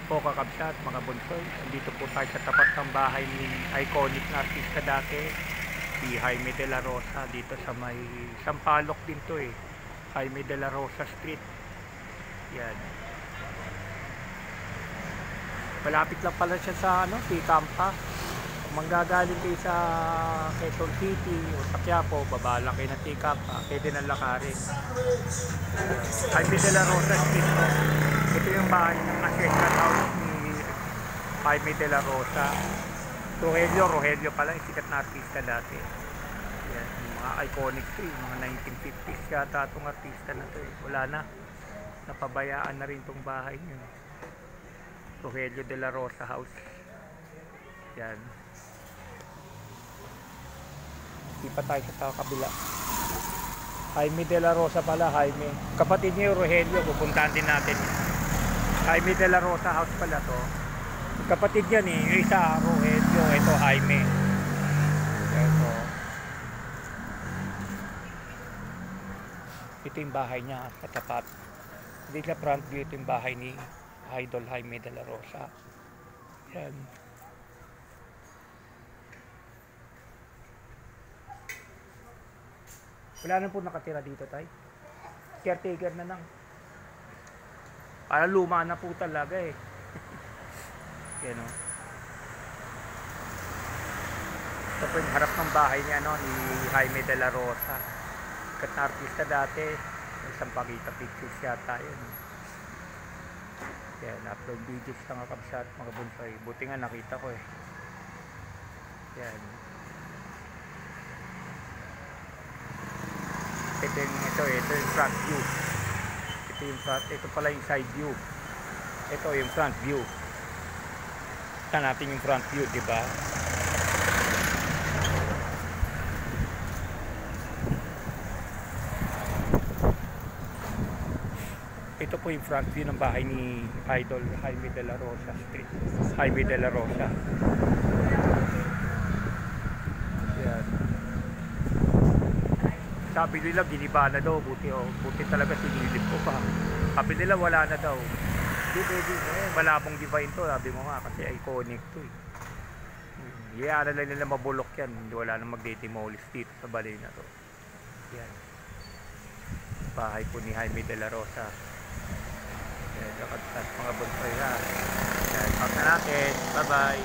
po kakabsat, mga bunsoy. Dito po tayo sa tapat ng bahay ni iconic na artista dati, si Jaime de la Rosa. Dito sa may Sampaloc din to eh, Jaime de la Rosa Street. Yan, malapit lang pala siya sa T-Campa. Kung manggagaling kayo sa Quezon City o sa Quiapo, baba lang kayo ng T-Campa, pwede nang lakarin. Jaime de la Rosa Street po. Ito yung bahay ng ancestral house ni Jaime de la Rosa. Rogelio pala, yung sikat na artista dati. Yan, yung mga iconic to, yung mga 1950s yata itong artista na to. Wala na, napabayaan na rin itong bahay nyo. Rogelio de la Rosa House. Yan. Di pa tayo sa kabila. Jaime de la Rosa pala, Jaime. Kapatid niya yung Rogelio, pupuntahan din natin. Jaime de la Rosa House pala to. Kapatid niya ni yung isa Rogelio, ito Jaime. Ito yung bahay niya sa tapat. Hindi sa front view, ito yung bahay ni Idol Jaime de la Rosa. Yan. Wala na po nakatira dito, tay. Caretaker na lang. Para luma na po talaga eh. Yan o. Ito po yung harap ng bahay niya, ni Jaime de la Rosa. Sikat na artista dati. Isang pakita pictures yata yun. Yan, upload videos na nga kabsat, mga bunsoy. Buti nga nakita ko eh. Yan. Ito yung front view. Ito pala yung side view. Ito yung front view. Ito natin yung front view, di ba? Ito po yung front view ng bahay ni Idol Jaime de la Rosa Street. Jaime de la Rosa. Yan. Sabi nila giniba na daw, buti talaga sinilip ko pa. Sabi nila wala na daw. Hindi, malabong divine to, sabi mo nga, kasi iconic to eh. Iyaara lang nila mabulok yan, hindi wala nang magde-demolish dito sa balay na to. Yan. Bahay po ni Jaime de la Rosa. Yan, lakad mga bunsoy ha. Yan, pag na natin, bye bye.